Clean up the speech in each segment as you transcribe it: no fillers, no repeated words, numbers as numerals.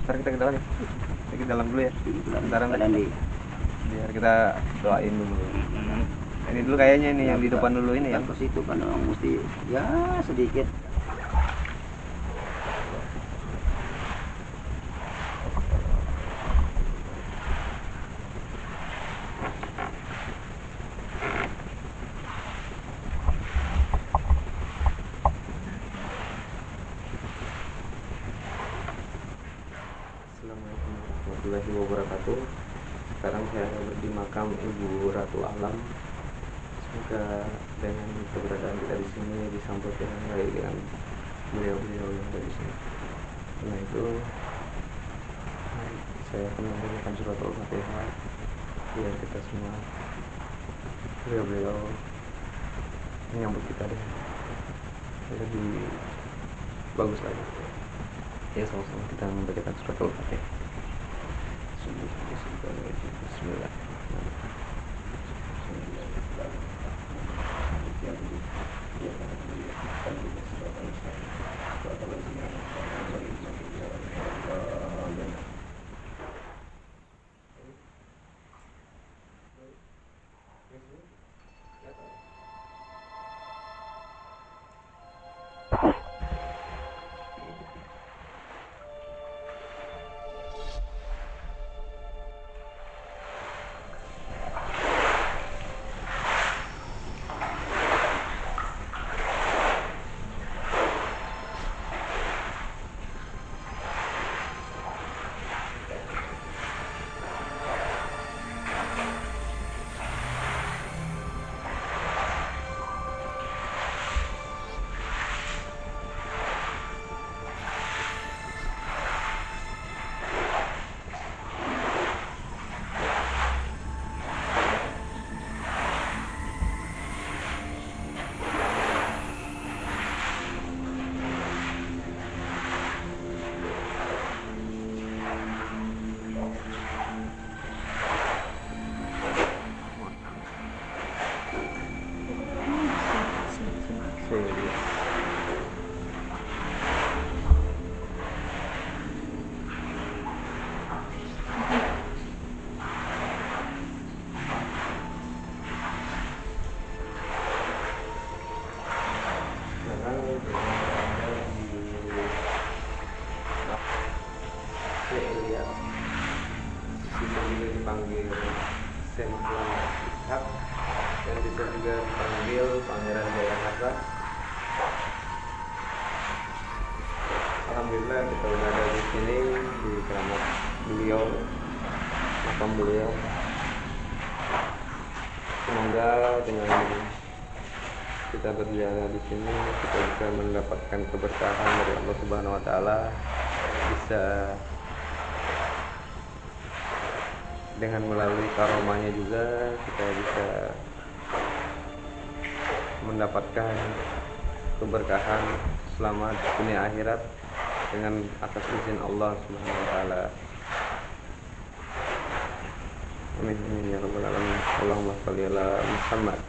Ntar kita ke dalam ya. Kita ke dalam dulu ya. Sebentar biar kita doain dulu. Ini dulu kayaknya ini yang di depan dulu ini ya. Ke situ kan orang mesti ya sedikit. Assalamualaikum warahmatullahi wabarakatuh. Sekarang saya ada di makam Ibu Ratu Alam. Semoga dengan keberadaan kita di sini disampaikan dengan baik dengan beliau-beliau yang ada di sini. Karena itu, saya akan memberikan surat Al-Fatihah biar kita semua beliau-beliau menyambut kita dengan lebih bagus lagi. Ya, sama-sama kita membacakan surat Al-Fatihah. Bismillah. Dipanggil Sentuhan Hak dan bisa juga dipanggil Pangeran Jaya Harta. Alhamdulillah kita sudah ada di sini di keramat beliau, makam beliau. Semoga dengan kita berjalan di sini kita bisa mendapatkan keberkahan dari Allah Subhanahu Wa Taala, bisa dengan melalui karomahnya juga kita bisa mendapatkan keberkahan selamat dunia akhirat dengan atas izin Allah Subhanahu Wa Taala. Amin amin ya rabbal alamin. Allahumma shalli ala Muhammad.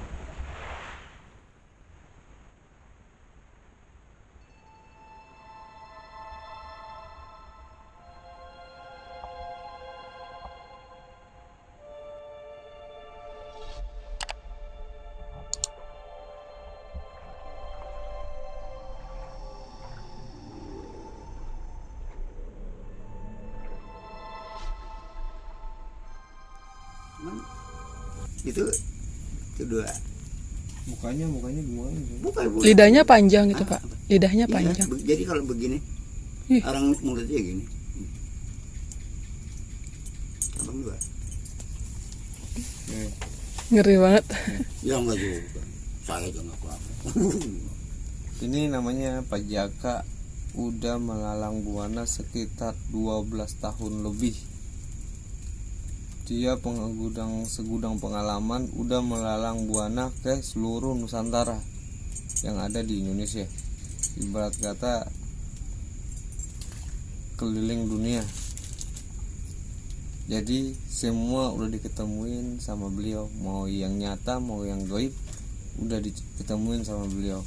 Itu dua. Mukanya gimana? Lidahnya panjang gitu, Pak. Lidahnya Iya, panjang. jadi kalau begini, Ih. orang mulutnya gini. Abang dua. Ngeri banget. Ya enggak juga. Saya juga enggak apa-apa. Ini namanya Pak Jaka, udah melalang buana sekitar 12 tahun lebih. Dia segudang pengalaman, udah melalang buana ke seluruh Nusantara yang ada di Indonesia. Ibarat kata keliling dunia. Jadi semua udah diketemuin sama beliau, mau yang nyata mau yang gaib udah diketemuin sama beliau.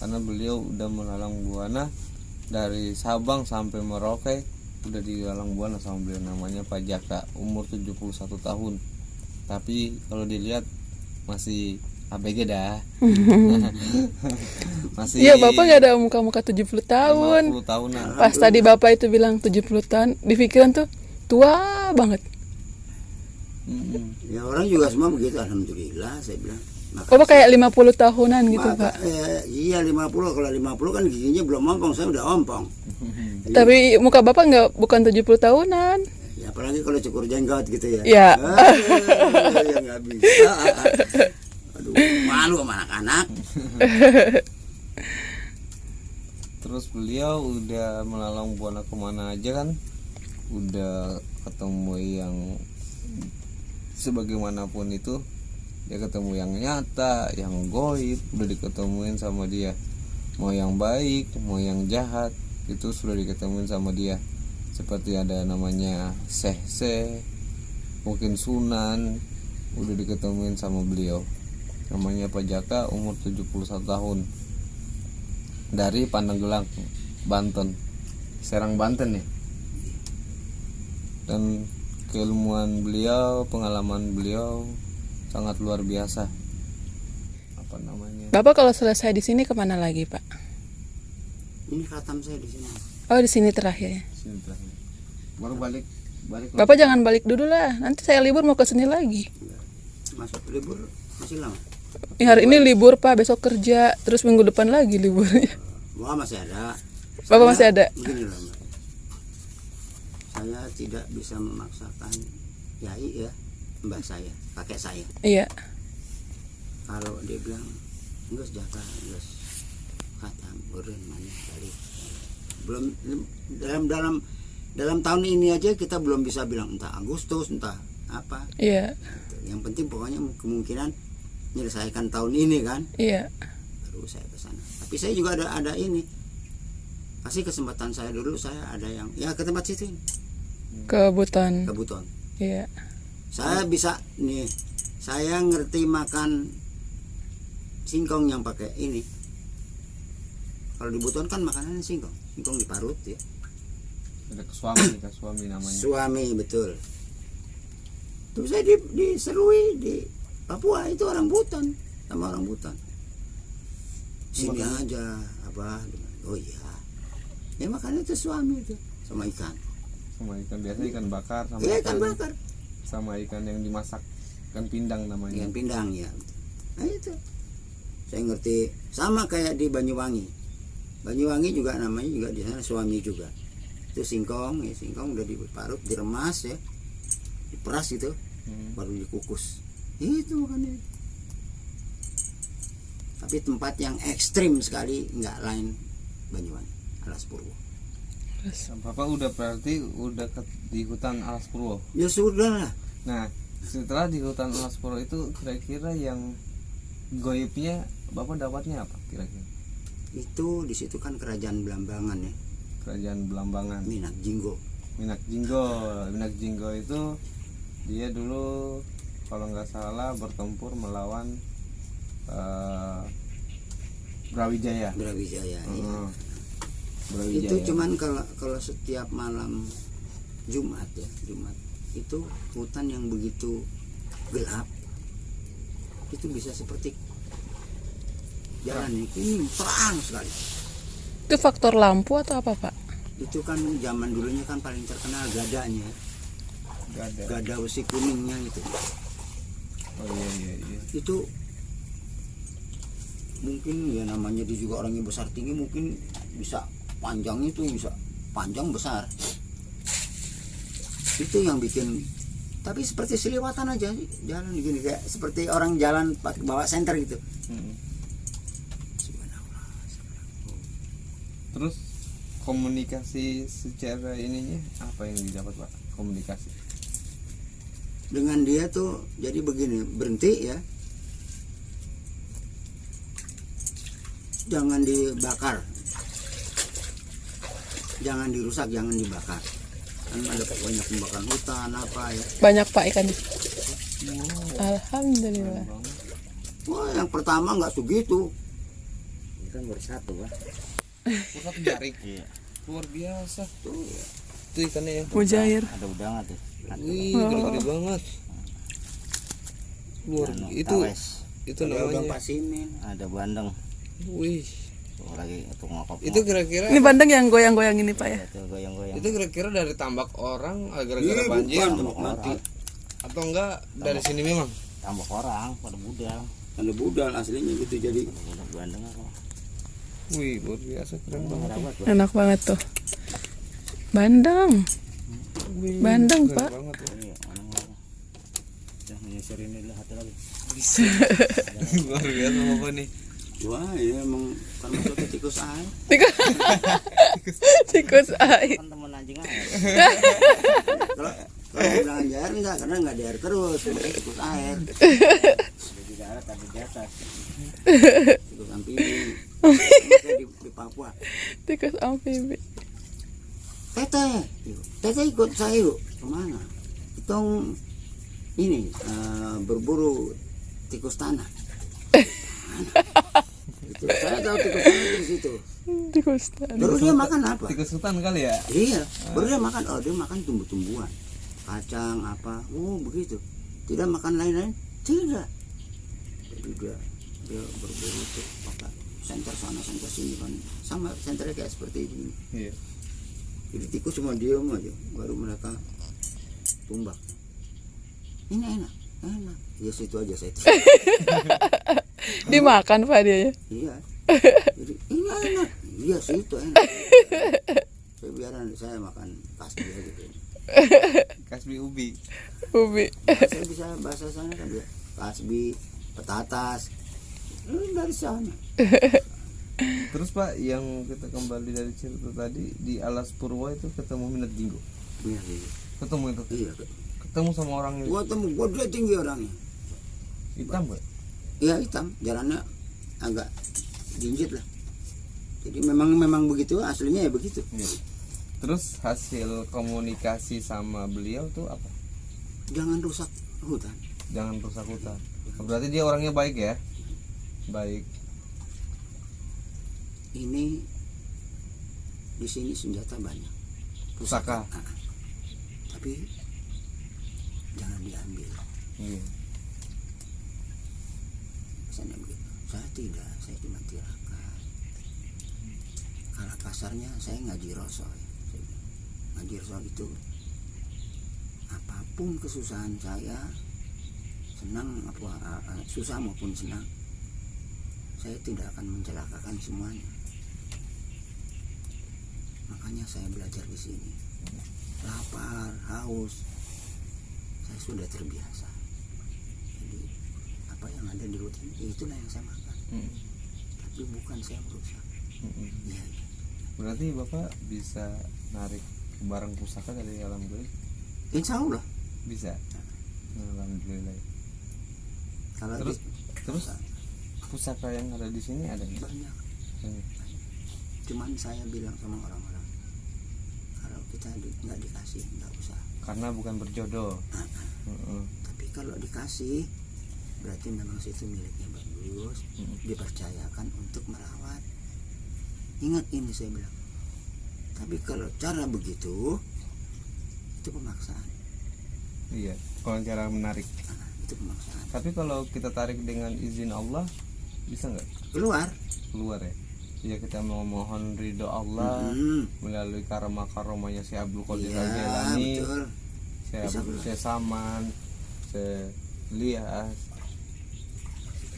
Karena beliau udah melalang buana dari Sabang sampai Merauke udah digalang buana sama beliau, namanya Pak Jaka, umur 71 tahun. Tapi kalau dilihat masih ABG dah. Masih Iya, Bapak nggak ada muka-muka 70 tahun. 50 tahunan. Pas tadi Bapak itu bilang 70 tahun, di pikiran tuh tua banget. Ya orang juga semua begitu, alhamdulillah saya bilang. Bapak kayak 50 tahunan gitu, Pak. Iya 50, kalau 50 kan giginya belum ompong, saya udah ompong. Tapi muka Bapak bukan 70 tahunan. Ya apalagi kalau cukur jenggot gitu ya. Iya. Ya nggak bisa. Aduh, malu sama anak-anak. Terus beliau udah melalang buana kemana aja kan, udah ketemu yang sebagaimanapun itu, dia ketemu yang nyata, yang goib, udah diketemuin sama dia. Mau yang baik, mau yang jahat, itu sudah diketemuin sama dia. Seperti ada namanya Syekh, mungkin Sunan, udah diketemuin sama beliau. Namanya Pak Jaka, umur 71 tahun. Dari Pandeglang, Banten. Serang Banten ya. Dan keilmuan beliau, pengalaman beliau sangat luar biasa. Apa namanya? Bapak kalau selesai di sini kemana lagi, Pak? Ini khatam saya di sini. Oh, di sini terakhir ya. Sini terakhir. Baru balik. Bapak jangan balik dulu lah. Nanti saya libur mau ke sini lagi. Masuk libur masih lama. Ya, hari ini libur, Pak, besok kerja, terus minggu depan lagi liburnya. Wah masih ada. Bapak masih ada? Begini loh, Mbak. Saya tidak bisa memaksakan yai ya, mbah saya, kakek saya. Iya. Kalau dia bilang enggak Jaka, enggak khatam, urin mana balik. Belum dalam tahun ini aja kita belum bisa bilang entah Agustus, entah apa. Iya. Yang penting pokoknya kemungkinan menyelesaikan tahun ini kan. Iya. Baru saya ke sana. Tapi saya juga ada ini. Kasih kesempatan saya dulu, saya ada yang ya ke tempat situ. Ke Buton. Ke Buton. Iya. Saya bisa nih. Saya ngerti makan singkong yang pakai ini. Kalau di Buton kan makanannya singkong diparut ya. Ada suami namanya. Suami betul. Terus saya diserui di Papua, itu orang Buton sama orang Buton. Sini aja apa? Oh iya. Ya makannya itu suami itu sama ikan. Sama ikan biasa, ikan bakar sama Iya, ikan bakar. Sama ikan yang dimasak, ikan pindang namanya. Ikan pindang ya. Nah itu. Saya ngerti sama kayak di Banyuwangi. Banyuwangi juga namanya juga di sana suami juga. Itu singkong, ya singkong udah diparut, diremas ya. Diperas itu, baru dikukus. Itu makanya. Tapi tempat yang ekstrim sekali nggak lain Banyuwangi, Alas Purwo. Bapak udah berarti di hutan Alas Purwo. Ya sudah lah. Nah, setelah di hutan Alas Purwo itu kira-kira yang goibnya Bapak dapatnya apa kira-kira? Itu di situ kan kerajaan Belambangan ya. Kerajaan Belambangan. Minak Jinggo. Minak Jinggo itu dia dulu kalau nggak salah bertempur melawan Brawijaya. Brawijaya. Iya. Brawijaya. Itu cuman kalau setiap malam Jumat ya, Jumat itu hutan yang begitu gelap itu bisa seperti jalan ini terang sekali. Itu faktor lampu atau apa, Pak? Itu kan zaman dulunya kan paling terkenal gadanya, gada besi kuningnya itu. Oh iya. Itu mungkin ya namanya dia juga orangnya besar tinggi, mungkin bisa panjang, itu bisa panjang besar. Itu yang bikin, tapi seperti seliwatan aja jalan gini, kayak seperti orang jalan bawa senter gitu. Subhanallah. Terus komunikasi secara ininya apa yang didapat, Pak? Komunikasi Dengan dia tuh jadi begini, berhenti ya, jangan dibakar, jangan dirusak, jangan dibakar. Kan ada banyak pembakaran hutan apa ya. Banyak, Pak, ikan. Alhamdulillah. Wah, yang pertama nggak segitu. Ini kan baru satu, Pak. Satu jaring. Iya. Luar biasa. Tuh. tuh ikannya ya. Mujair. Ada udang tuh. Wih, gede-gede banget. Luar itu Tawes. itu Ada udang namanya. pasimin, ada bandeng. Wih, Tuh lagi itu ngokop. itu kira-kira Ini bandeng yang goyang-goyang ini Pak ya. Itu goyang-goyang. itu kira-kira dari tambak orang gara-gara banjir Tambak mati. atau enggak dari sini memang? Tambak orang pada budal. Ada budal aslinya gitu jadi. Budal bandeng apa? Wih, luar biasa keren banget. Rawat. Enak banget tuh. Bandeng. Wih, Bandeng, keren Pak. banget ya. Iya, orang-orang. Udah menyisir ini lah hati lagi. Luar biasa apa nih? Wah, ya emang termasuk ke tikus air. Tikus. Tikus air. Kan temen anjing air. Kalau bilang air enggak, karena enggak di air terus, makanya tikus air. Ada di darat, ada di atas. Tikus amfibi. Makanya di Papua. Tikus amfibi. Teteh ikut saya yuk. Kemana? Kita ini berburu tikus tanah. Itu saya tahu tikus tanah di situ. Tikus tanah. Baru dia makan apa? Tikus hutan kali ya? Iya, baru dia makan. Oh, dia makan tumbuh-tumbuhan, kacang apa. Oh, begitu. Tidak makan lain-lain? Tidak. Jadi dia berburu tuh pakai senter sana senter sini kan, sama senternya kayak seperti ini. Iya. Jadi tikus cuma diam aja, baru mereka tumbak. Ini enak. Ya situ aja saya. Dimakan Pak dia ya. Iya. Jadi ini enak. Iya situ enak. Saya biaran saya makan kasbi aja gitu. Kasbi ubi. Ubi. Saya bisa bahasa sana kan ya. Kasbi, petatas. Dari sana. Terus Pak, yang kita kembali dari cerita tadi di Alas Purwa itu ketemu minat jinggo. Iya, iya. Ketemu itu. Iya. Ketemu sama orang Gua temu, gua dia tinggi orangnya. hitam, Pak. Iya hitam, jalannya agak jinjit lah. Jadi memang begitu, aslinya ya begitu. Iya. Terus hasil komunikasi sama beliau tuh apa? Jangan rusak hutan. Jangan rusak hutan. Berarti dia orangnya baik ya? Baik. Ini di sini senjata banyak. Pusaka. Tapi jangan diambil. Iya. Misalnya begitu. Saya tidak, saya cuma tirakat. Kalau kasarnya saya ngaji rasul. Ngaji rasul itu apapun kesusahan saya, senang apa susah maupun senang, saya tidak akan mencelakakan semuanya. Makanya saya belajar di sini. Lapar, haus, saya sudah terbiasa. Jadi apa yang ada di rutin itulah yang saya makan. Tapi bukan saya merusak. Ya, Berarti Bapak bisa narik barang pusaka dari alam gaib? insya Allah. Bisa. Alhamdulillah. Kalau Terus pusaka yang ada di sini ada nggak? banyak. Banyak. Cuman saya bilang sama orang-orang, kalau kita nggak dikasih nggak usah. Karena bukan berjodoh. Tapi kalau dikasih berarti memang situ miliknya bagus, dipercayakan untuk merawat. Ingat ini saya bilang. Tapi kalau cara begitu itu pemaksaan. Iya. Kalau cara menarik. Itu pemaksaan. Tapi kalau kita tarik dengan izin Allah, bisa nggak Keluar. keluar ya? Ya kita mau mohon ridho Allah melalui karomah-karomahnya si Abdul Qadir Iya, Al-Jailani, betul. si Saman, si Lias.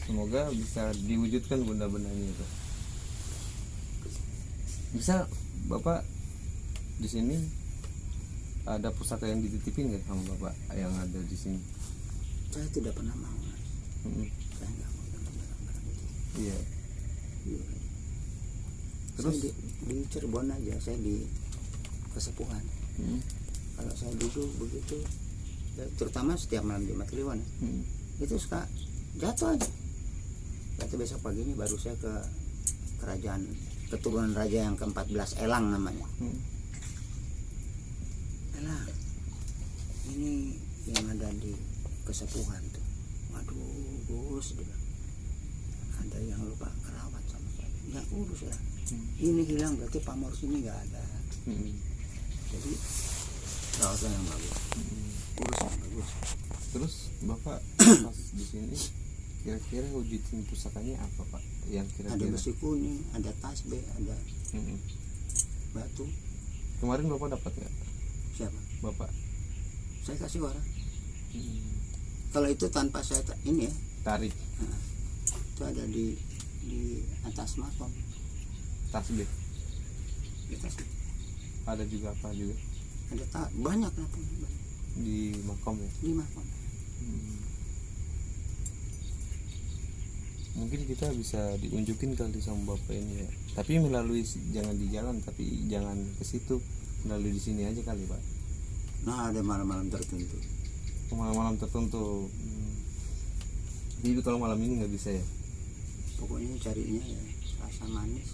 Semoga bisa diwujudkan benda-bendanya itu. Bisa Bapak di sini ada pusaka yang dititipin nggak sama Bapak yang ada di sini? Saya tidak pernah mau. Saya nggak mau barang-barang itu. Iya. Terus di Cirebon aja, saya di Kesepuhan. Kalau saya duduk begitu, terutama setiap malam Jumat Kliwon, itu suka jatuh aja. Jatuh besok paginya baru saya ke kerajaan keturunan raja yang ke-14 Elang namanya. Elang, ini yang ada di Kesepuhan tuh. Waduh, Gus, ada yang lupa kerawat sama saya. Ya urus lah. Ini hilang berarti pamor sini nggak ada. Jadi rawatlah yang bagus, urus yang bagus. Terus Bapak pas di sini kira-kira wujudin pusakanya apa Pak? Yang Ada kira-kira besi kuning, ada tasbih, ada Mm-mm. batu. Kemarin Bapak dapat nggak? Siapa? Bapak Saya kasih orang. Mm. Kalau itu tanpa saya ini ya, tarik itu ada di atas makom. tasbih, Di atas ada juga apa juga ada banyak lah pun, banyak. di makom ya. Di makom. Hmm. Mungkin kita bisa diunjukin kali sama Bapak ini ya. Tapi melalui jangan di jalan, tapi jangan ke situ, melalui di sini aja kali Pak. Nah, ada malam-malam tertentu. Malam-malam tertentu. Jadi kalau malam ini nggak bisa ya. Pokoknya carinya ya Selasa manis,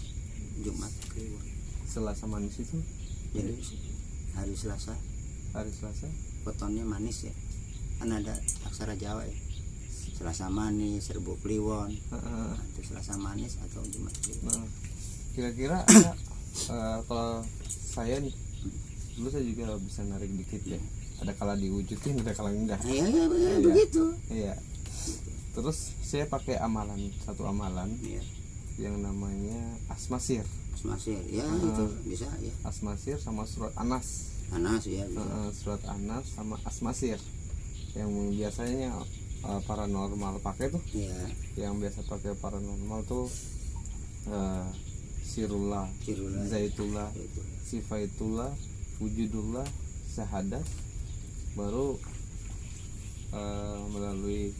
Jumat Kliwon. Selasa manis itu Jadi hari Selasa hari Selasa. wetonnya manis ya. Kan ada aksara Jawa ya. Selasa manis, Rebo Kliwon. Nah, itu Selasa manis atau Jumat Kliwon. Nah, kira-kira ada kalau saya nih dulu saya juga bisa narik dikit ya. Ada kala diwujudin, ada kala enggak. Nah, ya, begitu. Iya. Terus saya pakai satu amalan Iya. yang namanya asmasir. Masir ya itu bisa ya. Asmasir sama surat Anas. Panas ya bisa. Surat Anas sama asmasir. Yang biasanya paranormal pakai tuh. Iya. Yang biasa pakai paranormal tuh sirullah, Cirula. zaitullah, Itu. sifaitullah, wujudullah, syahadat, baru melalui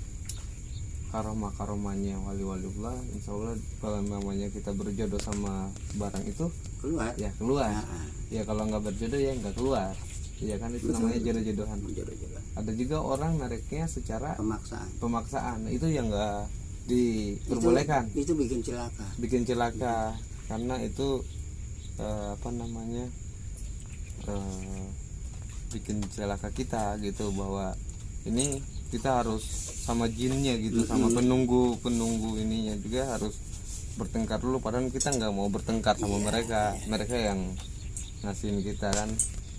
karomah-karomahnya wali-waliullah, insya Allah kalau namanya kita berjodoh sama barang itu Keluar. ya keluar. Nah, Ya kalau nggak berjodoh ya nggak keluar. Ya kan itu Betul, namanya betul. jodoh-jodohan. jodoh-jodoh. Ada juga orang nariknya secara Pemaksaan. pemaksaan, itu yang nggak diperbolehkan. Itu bikin celaka. Bikin celaka karena itu bikin celaka kita gitu, bahwa ini kita harus sama jinnya gitu, sama penunggu ininya juga harus bertengkar dulu, padahal kita nggak mau bertengkar sama mereka yang ngasihin kita kan.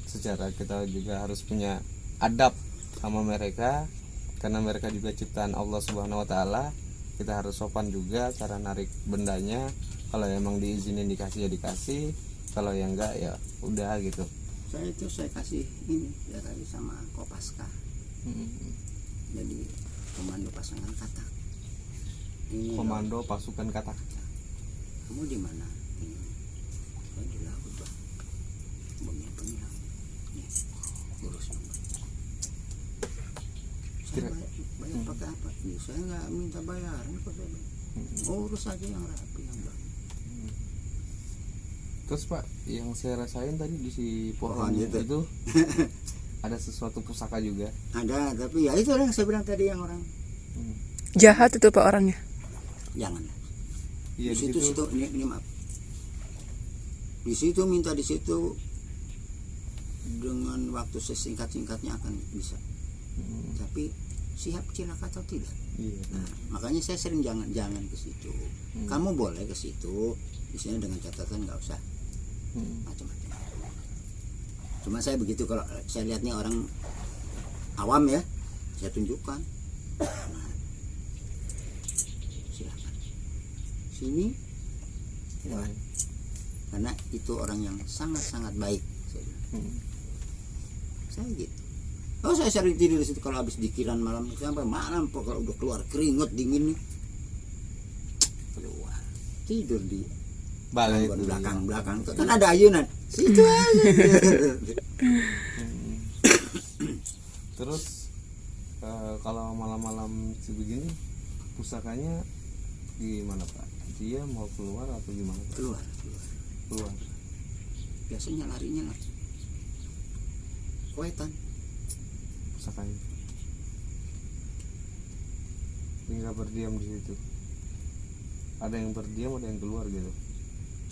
Secara kita juga harus punya adab sama mereka karena mereka juga ciptaan Allah Subhanahu wa taala. Kita harus sopan juga cara narik bendanya. Kalau emang diizinin dikasih ya dikasih, kalau yang enggak ya udah gitu. Saya kasih ini ya tadi sama Kopaska. Jadi komando pasangan katak. Ini Komando pasukan katak. kamu di mana? Ini. Saya di laut Bang. Bangnya penyilang. Nih, urus Bang. Saya bayar pakai apa? Nih, saya nggak minta bayaran kok saya. Urus aja yang rapi yang bagus. Terus Pak, yang saya rasain tadi di si pohon Pohon itu. itu ada sesuatu pusaka juga. Ada, tapi ya itu yang saya bilang tadi yang orang Jahat itu Pak orangnya. jangan. Iya Di situ ini maaf. Di situ minta di situ dengan waktu sesingkat-singkatnya akan bisa. Tapi siap cilaka atau tidak? Iya. Nah, makanya saya sering jangan ke situ. Kamu boleh ke situ, misalnya dengan catatan nggak usah macam-macam. Cuma saya begitu kalau saya lihatnya orang awam ya, saya tunjukkan. Nah, silakan sini, silakan. Karena itu orang yang sangat-sangat baik. Saya bilang. Saya gitu. Oh, saya sering tidur di situ kalau habis dikiran malam sampai malam, kalau udah keluar keringet dingin nih, keluar tidur di Balai Di itu belakang kan ada ayunan situ aja. Terus kalau malam-malam sebegini pusakanya gimana Pak? Dia mau keluar atau gimana Pak? Keluar. Biasanya larinya lah. Kuetan. Pusakanya. Tinggal berdiam di situ. Ada yang berdiam, ada yang keluar gitu.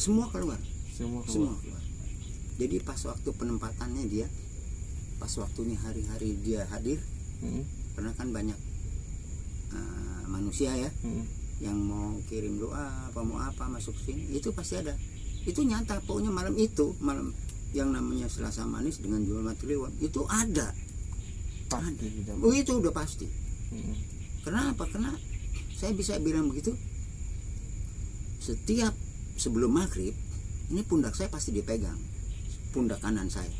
Semua keluar. Semua Semua keluar. keluar. Jadi pas waktu penempatannya dia, pas waktunya hari-hari dia hadir, karena kan banyak manusia ya yang mau kirim doa apa mau apa masuk sini, itu pasti ada. Itu nyata, pokoknya malam itu malam yang namanya Selasa Manis dengan jual mati lewat itu ada. Pasti tidak. Oh, itu udah pasti. Mm-mm. Kenapa? Karena saya bisa bilang begitu. Setiap sebelum maghrib ini pundak saya pasti dipegang, pundak kanan saya.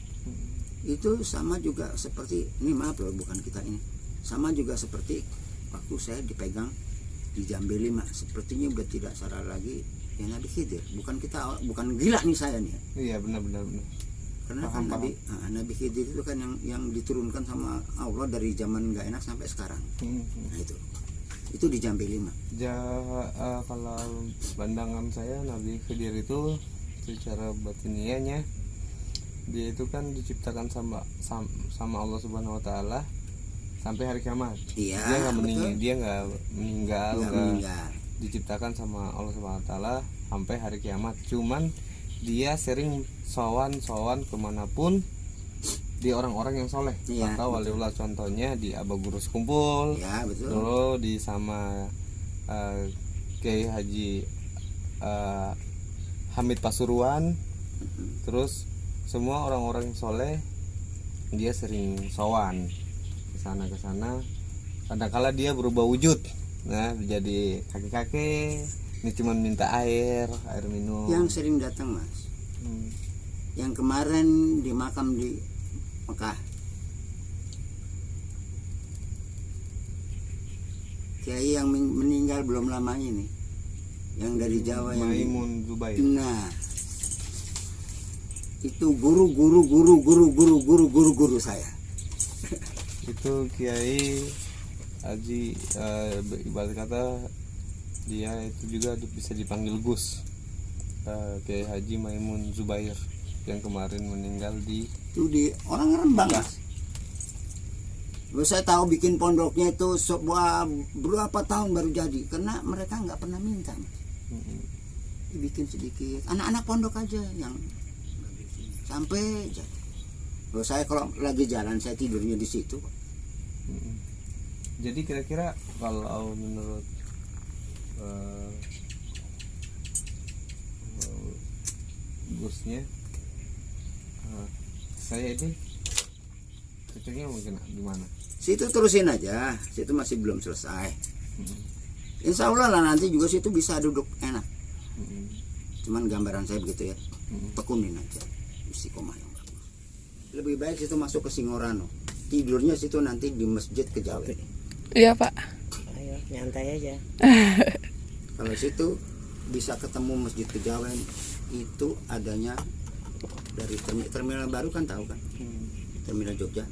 Itu sama juga seperti ini, maaf loh, bukan kita ini, sama juga seperti waktu saya dipegang di Jambe 5. Sepertinya udah tidak salah lagi ya Nabi Khidir. Bukan gila nih saya nih. Iya, benar. Karena Paham, kan Nabi Khidir itu kan yang diturunkan sama Allah dari zaman nggak enak sampai sekarang. Nah itu di Jambe 5. Kalau pandangan saya Nabi Khidir itu secara batiniahnya dia itu kan diciptakan sama Allah Subhanahu Wa Taala sampai hari kiamat. Iya, Dia nggak Nggak meninggal, meninggal. diciptakan sama Allah Subhanahu Wa Taala sampai hari kiamat. Cuman dia sering sowan kemanapun di orang-orang yang soleh. Iya, Atau waliullah, contohnya di Aba Guru Sekumpul. Ya betul. Dulu di sama Kiai Haji Hamid Pasuruan. Terus semua orang-orang yang soleh dia sering sowan ke sana. Kadang-kala dia berubah wujud. Nah, jadi kakek-kakek ini cuma minta air minum. Yang sering datang Mas, yang kemarin di makam di Mekah, kiai yang meninggal belum lama ini, yang dari Jawa, yang Maimun Zubair. Nah, itu guru saya. Itu Kiai Haji ibarat kata dia itu juga bisa dipanggil Gus. Kiai Haji Maimun Zubair yang kemarin meninggal Itu di orang Rembang Mas. Lalu saya tahu bikin pondoknya itu sebuah berapa tahun baru jadi, karena mereka nggak pernah minta Mas. Dibikin sedikit, anak-anak pondok aja yang sampai jadi. Lalu saya kalau lagi jalan saya tidurnya di situ. Jadi kira-kira kalau menurut Gusnya, saya ini cocoknya mungkin gimana? Situ terusin aja, situ masih belum selesai. Insya Allah lah nanti juga situ bisa duduk enak. Cuman gambaran saya begitu ya, tekunin aja istiqomah yang bagus. Lebih baik situ masuk ke Singorano, tidurnya situ nanti di Masjid Kejawen. Iya Pak. Ayo nyantai aja. Kalau situ bisa ketemu Masjid Kejawen, itu adanya dari terminal baru kan, tahu kan, terminal Jogja.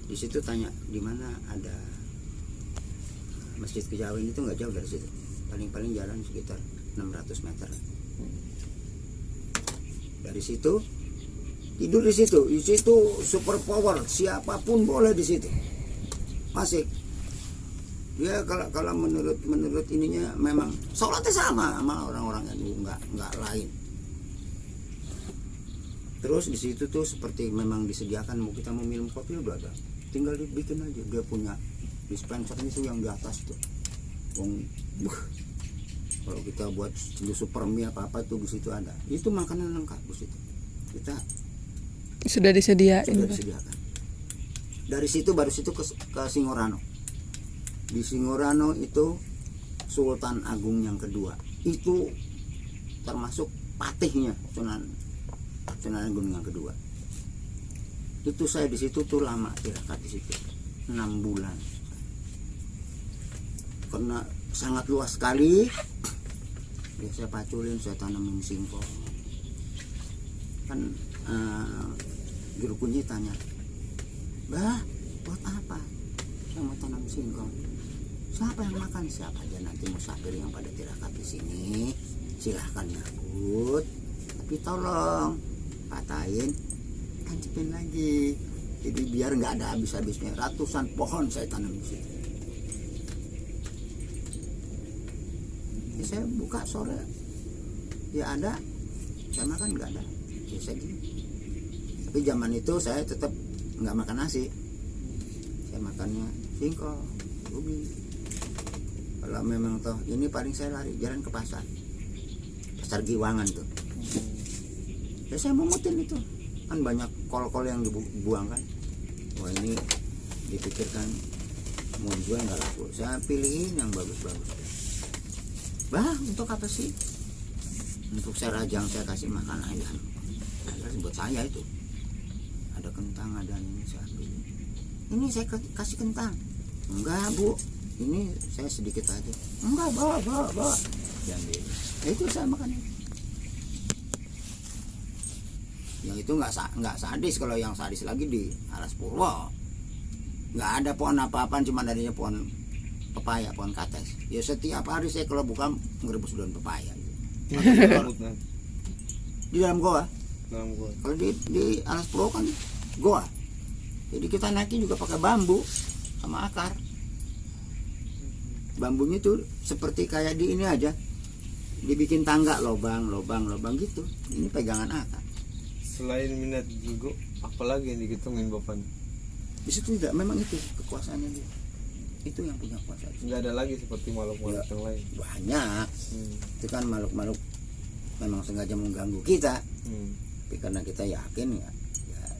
Di situ tanya di mana ada Masjid Kejawen, itu nggak jauh dari situ, paling jalan sekitar 600 meter. Dari situ tidur di situ super power, siapapun boleh di situ, asik. Ya kalau menurut ininya memang sholatnya sama orang-orang yang nggak lain. Terus di situ tuh seperti memang disediakan, mau kita mau minum kopi udah ada, tinggal dibikin aja. Dia punya dispenser itu yang di atas tuh. Kalau kita buat super mie apa tuh di situ ada. Itu makanan lengkap di situ. Kita Sudah disediain. sudah disediakan. Dari situ baru situ ke Singorano. Di Singorano itu Sultan Agung yang kedua. Itu termasuk patihnya Sunan Agung yang kedua. Itu saya di situ tuh lama tirakat di situ. 6 bulan. Karena sangat luas sekali. Ya saya paculin, saya tanamin singkong. Kan juru kunci tanya, "Bah, buat apa?" "Saya mau tanam singkong." "Siapa yang makan?" "Siapa aja nanti musafir yang pada tirakat di sini, silahkan nyambut. Tapi tolong patahin, tancapin lagi. Jadi biar nggak ada habis-habisnya." Ratusan pohon saya tanam di situ. Ya, saya buka sore, ya ada, saya makan nggak ada. Ya saya gini. Tapi zaman itu saya tetap nggak makan nasi. Saya makannya singkong, ubi. Kalau memang toh ini paling saya lari jalan ke pasar Giwangan tuh. Ya saya memutin itu, kan banyak kol-kol yang dibuang kan. Wah ini dipikirkan mau dijual nggak laku, saya pilihin yang bagus-bagus. Bah, untuk apa sih? Untuk saya rajang, saya kasih makan ayam. Nah, buat saya itu ada kentang, ada ini, saya ambil. Ini saya kasih kentang. Enggak bu, ini saya sedikit aja. Enggak, bawa. Diambil. Itu saya makan itu. Yang itu nggak sadis. Kalau yang sadis lagi di Alas Purwo, nggak ada pohon apa-apaan, cuma adanya pohon pepaya, pohon kates. Ya setiap hari saya kalau buka ngerebus daun pepaya gitu. Di dalam goa. Kalau di Alas Purwo kan goa, jadi kita naikin juga pakai bambu sama akar. Bambunya tuh seperti kayak di ini aja, dibikin tangga, lobang gitu. Ini pegangan akar. Selain minat juga, apalagi yang dihitungin Bapak? Di situ tidak, memang itu kekuasaannya dia. Itu yang punya kuasa. Nggak ada lagi seperti makhluk-makhluk yang lain. Banyak. Itu kan makhluk-makhluk memang sengaja mengganggu kita. Tapi karena kita yakin ya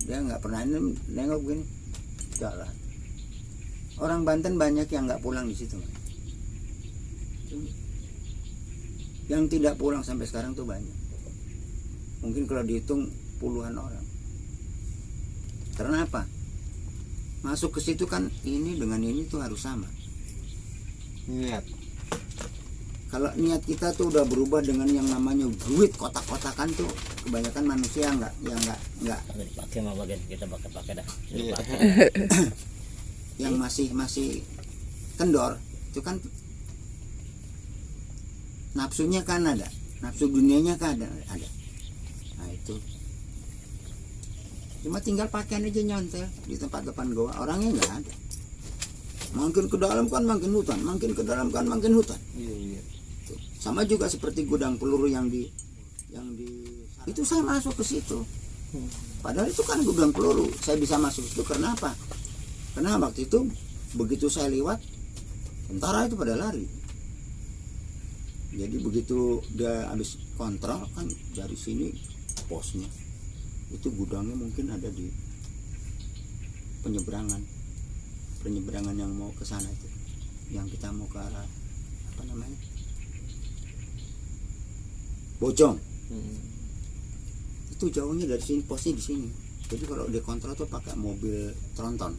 dia nggak pernah nengok begini. Jalan. Orang Banten banyak yang nggak pulang di situ. Yang tidak pulang sampai sekarang tuh banyak. Mungkin kalau dihitung puluhan orang. Karena apa? Masuk ke situ kan ini dengan ini tuh harus sama. Niat. Kalau niat kita tuh udah berubah dengan yang namanya duit kotak-kotakan tuh, kebanyakan manusia nggak Dipakai mah bagian kita pakai dah. Iya. yang masih kendor itu kan nafsunya kan ada, nafsu dunianya kan ada. Nah itu cuma tinggal pakaian aja nyontel di tempat depan goa, orangnya nggak ada. Makin ke dalam kan makin hutan, makin ke dalam kan makin hutan. Iya. Tuh. Sama juga seperti gudang peluru yang di itu saya masuk ke situ. Padahal itu kan gudang peluru, saya bisa masuk ke situ karena apa? Karena waktu itu begitu saya lewat, tentara itu pada lari. Jadi begitu dia habis kontrol kan dari sini posnya, itu gudangnya mungkin ada di penyeberangan yang mau ke sana itu, yang kita mau ke arah apa namanya, Bojong. Itu jauhnya dari sini, posnya di sini. Jadi kalau dikontrol tuh pakai mobil tronton.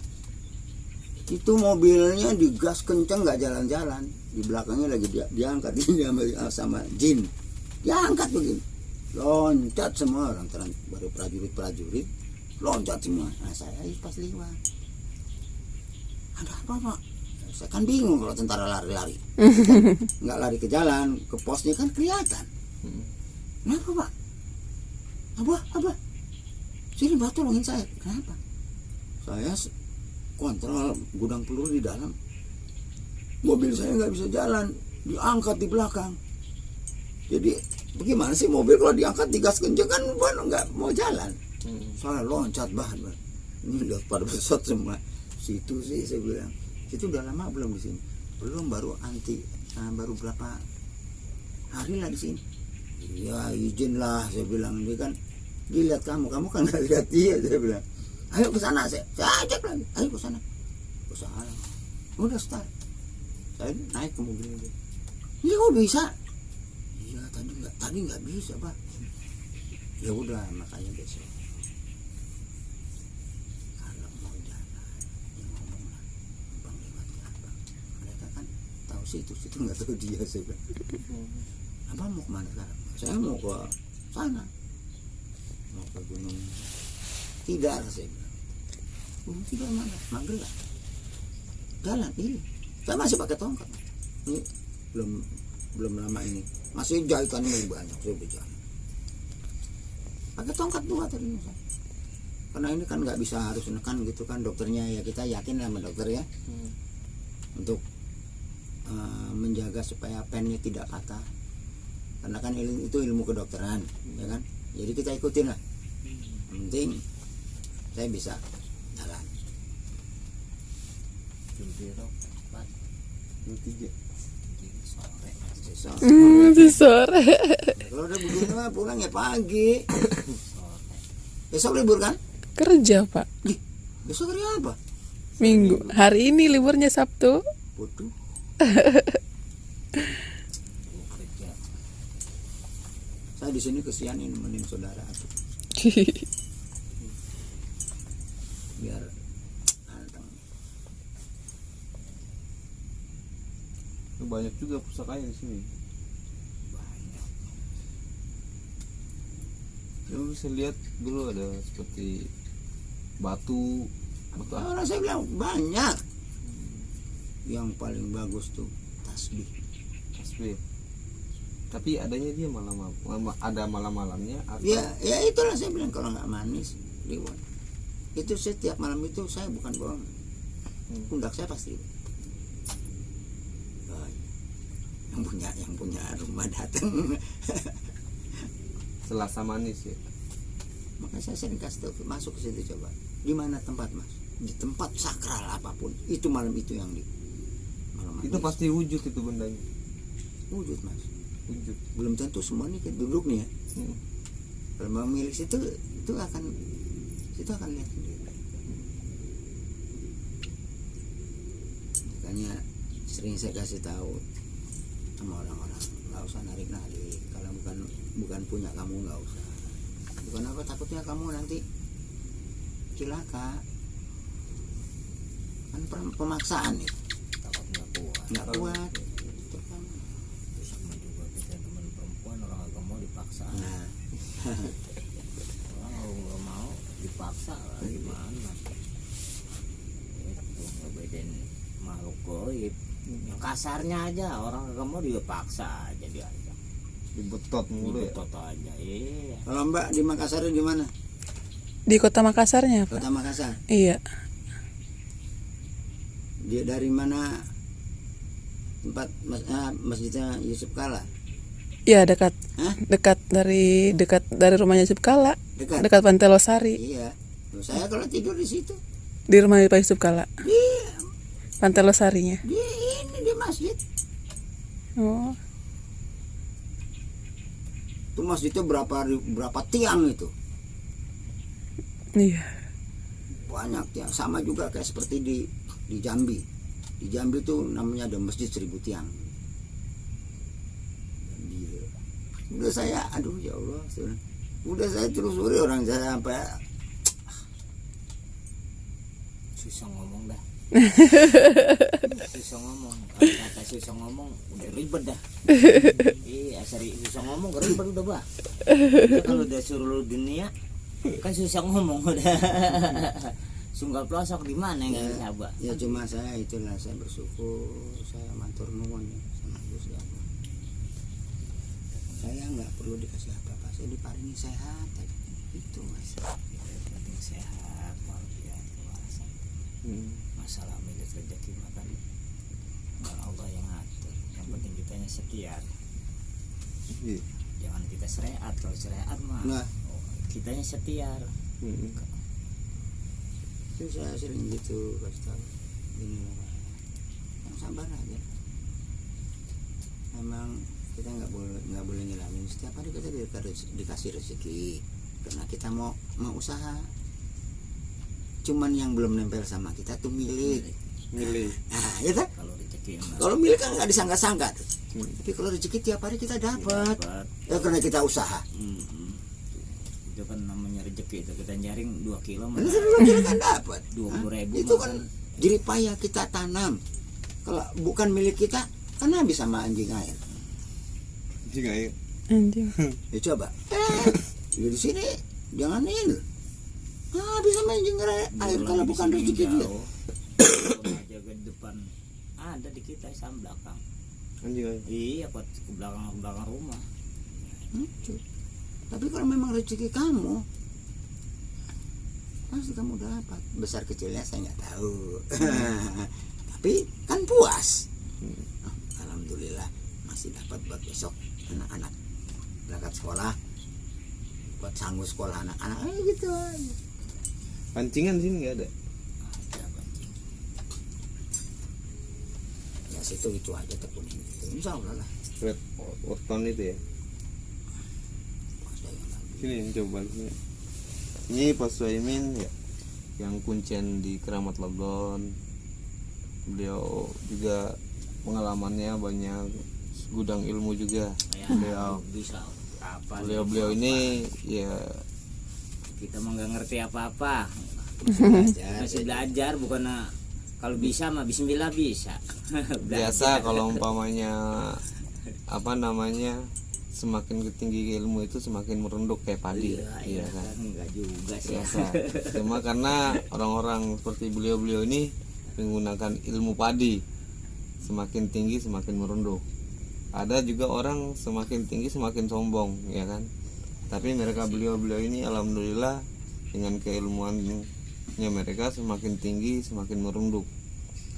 Itu mobilnya digas kenceng nggak jalan-jalan, di belakangnya lagi diangkat ini sama jin, diangkat begini, loncat semua orang baru prajurit loncat semua. Nah saya pas lewat, ada apa pak? Saya kan bingung kalau tentara lari-lari, nggak lari ke jalan, ke posnya kan kelihatan. Kenapa pak? Abah, sini bah tolongin saya. Kenapa? Saya kontrol gudang peluru di dalam, mobil saya nggak bisa jalan, diangkat di belakang. Jadi bagaimana sih mobil kalau diangkat digas kenceng kan nggak mau jalan. Saya loncat bahan, ini lihat pada pesot semua. Situ sih saya bilang, situ udah lama belum di sini? Belum, baru baru berapa hari lah di sini. Ya izin lah saya bilang, dia kan dilihat kamu kan nggak lihat dia, saya bilang. Ayo ke sana, saya ajak lagi. Ayo ke sana. Ke sana. Udah start. Saya naik ke mobil dia. Ini kok bisa? Iya, tadi nggak bisa, Pak. Ya udah, makanya besok. Kalau mau jalan, ya ngomong lah. Bang lewat ke abang. Mereka kan tahu situ nggak tahu dia, saya bilang. Abang mau kemana sekarang? Saya mau ke sana. Mau ke gunung. Tidak, saya bilang. Tidak mana? Magelang. Jalan ini. Saya masih pakai tongkat. Ini belum lama ini. Masih jahitannya lebih banyak. Saya berjalan. Pakai tongkat dua tadi. Karena ini kan nggak bisa harus nekan gitu kan dokternya, ya kita yakin sama dokter ya. Untuk menjaga supaya pennya tidak patah. Karena kan itu ilmu kedokteran, ya kan. Jadi kita ikutin lah. Yang penting saya bisa jalan. 23 sore. Sore. Kalau udah begini mah pulang ya pagi. Besok libur kan? Kerja, Pak. Besok hari apa? Minggu. Hari ini liburnya Sabtu. Bodoh. Kerja. Saya di sini kesian ini nemenin saudara tuh. Biar anteng. Banyak juga pusakanya di sini. Banyak. Lu bisa lihat dulu ada seperti batu. Orang saya bilang banyak. Yang paling bagus tuh tasbih. Tasbih. Tapi adanya dia ada malam-malamnya atau Ya itulah saya bilang kalau nggak manis Liwon. Itu setiap malam itu saya bukan bohong. Pundak saya pasti. Oh, yang punya rumah datang. Selasa manis ya. Makanya saya sering kasih tahu masuk ke situ coba. Di mana tempat mas? Di tempat sakral apapun itu malam itu yang di malam Itu manis. pasti wujud itu bendanya. Wujud mas. Wujud. Belum tentu semua nih duduk nih ya. Kalau mau milih situ akan lihat sendiri. Makanya sering saya kasih tahu sama orang-orang nggak usah narik kalau bukan punya kamu nggak usah. Bukan apa takutnya kamu nanti cilaka kan pemaksaan itu takut nggak kuat. Terus sama juga kita teman perempuan orang agak mau dipaksa. Nah Orang kalau nggak mau dipaksa lah gimana? Itu ngebedain makhluk goib. Yang kasarnya aja orang agak mau dipaksa aja dia aja. Dibetot mulu ya. Dibetot aja. Iya. kalau Mbak di Makassar di mana? Di kota Makassarnya, Pak. Kota Makassar. Iya. Dia dari mana tempat masjidnya Yusuf Kala? Iya, dekat. Hah? Dekat dari rumahnya Yusuf Kala. Dekat. Dekat Pantai Losari. Iya. Loh, saya kalau tidur di situ Di rumah Pak Yusuf Kala. di Pantai Losarinya. di masjid. Oh. Itu masjidnya berapa tiang itu? Iya. Banyak tiang. Sama juga kayak seperti di Jambi. Di Jambi itu namanya ada masjid 1000 tiang. Gila. Udah saya, aduh ya Allah, udah saya telusuri orang saya sampai Susah ngomong dah. Susah ngomong. Kalau kata susah ngomong udah ribet dah. Iya, susah ngomong ribet udah bah. Ya, kalau udah suruh dunia kan susah ngomong udah. Sunggal pelosok di mana yang nggak bisa bah. ya cuma saya itulah saya bersyukur, saya matur nuwun ya sama Gusti Allah. Saya nggak perlu dikasih apa-apa, saya diparingi sehat aja. Itu mas. Penting sehat walafiat. Masalah milik rezeki makan Allah yang ngatur. Yang penting kitanya setia. Iya. Jangan kita sereat. Kalau sereat mah Nah. kitanya setia. Itu saya sering gitu kasih tahu ini yang sabar aja. Memang kita nggak boleh ngilangin, setiap hari kita dikasih rezeki karena kita mau usaha. Cuman yang belum nempel sama kita tuh milik. Nah, ya kan? Kalau rezeki Kalau milik kan nggak disangka-sangka tuh. Tapi kalau rezeki tiap hari kita dapat. Ya karena kita usaha. Itu kan namanya rezeki itu kita nyaring 2 kilo mah Kita kan dapat. 20.000 Itu kan jerih payah kita tanam. Kalau bukan milik kita kan habis sama anjing air. Jika ya. Anjing. Ya coba. Di sini jangan ini. Habis sama anjing air kalau bukan rezeki dia. aja ke depan ada di kita sama belakang. Anjing aja. Iya, ke belakang rumah. Tapi kalau memang rezeki kamu pasti kamu dapat. Besar kecilnya saya nggak tahu. Tapi kan puas. Alhamdulillah masih dapat buat besok anak-anak berangkat sekolah, buat sanggup sekolah anak-anak gitu aja. Pancingan di sini nggak ada. Ada pancing. Ya situ itu aja tekunin itu. Insya Allah lah. Red Orton itu ya. Puas dengan Nabi. Sini yang coba sini. Ini Pak Suaimin ya, yang kuncen di Keramat Logon. Beliau juga pengalamannya banyak, gudang ilmu juga. Beliau bisa apa? beliau ini ya Kita mah nggak ngerti apa-apa. Belajar. Masih belajar, bukan kalau bisa mah bismillah bisa. biasa kalau umpamanya apa namanya, semakin tinggi ilmu itu semakin merunduk kayak padi. Iya kan. enggak juga sih. Biasa. Cuma karena orang-orang seperti beliau-beliau ini menggunakan ilmu padi, semakin tinggi semakin merunduk. Ada juga orang semakin tinggi semakin sombong, ya kan. Tapi mereka beliau-beliau ini alhamdulillah dengan keilmuannya mereka semakin tinggi semakin merunduk.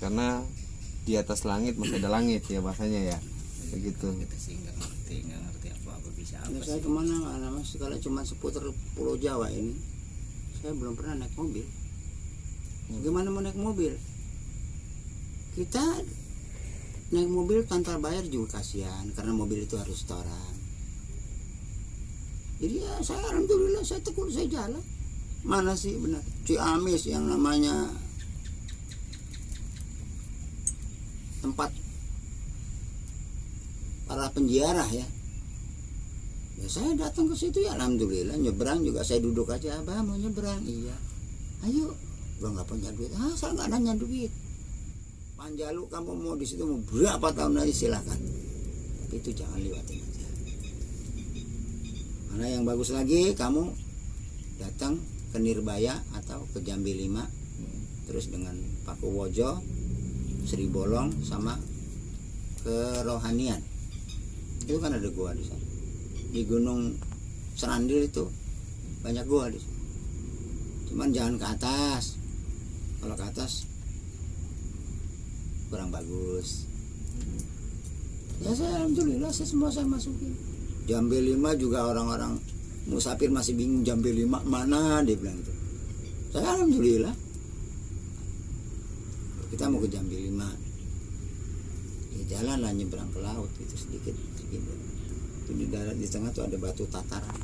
Karena di atas langit masih ada langit ya bahasanya ya. Begitu. Kita sih nggak ngerti apa-apa bisa Ini apa saya sih. kemana-mana mas, kalau cuma seputar Pulau Jawa ini, saya belum pernah naik mobil. Gimana mau naik mobil? Kita naik mobil tanpa bayar juga kasihan, karena mobil itu harus setoran. Jadi ya saya alhamdulillah saya tekun, saya jalan. Mana sih benar Ciamis yang namanya tempat para penziarah ya. Ya saya datang ke situ ya alhamdulillah, nyebrang juga saya duduk aja, abah mau nyebrang, iya, ayo, gua nggak punya duit, saya nggak nanya duit, Panjalu kamu mau di situ mau berapa tahun lagi silakan, tapi itu jangan lewatin aja. Mana yang bagus lagi, kamu datang ke Nirbaya atau ke Jambi 5, terus dengan Paku Wojo, Sri Bolong sama ke Rohanian, itu kan ada gua di sana. Di Gunung Serandil itu banyak gua di sana. Cuman jangan ke atas. Kalau ke atas kurang bagus. Ya saya alhamdulillah semua saya masukin. Jambi 5 juga orang-orang musafir masih bingung Jambi 5 mana, dia bilang itu. Saya alhamdulillah. Kita mau ke Jambi 5. Ya jalan lah nyebrang ke laut itu sedikit. Itu di darat di tengah tuh ada batu tataran.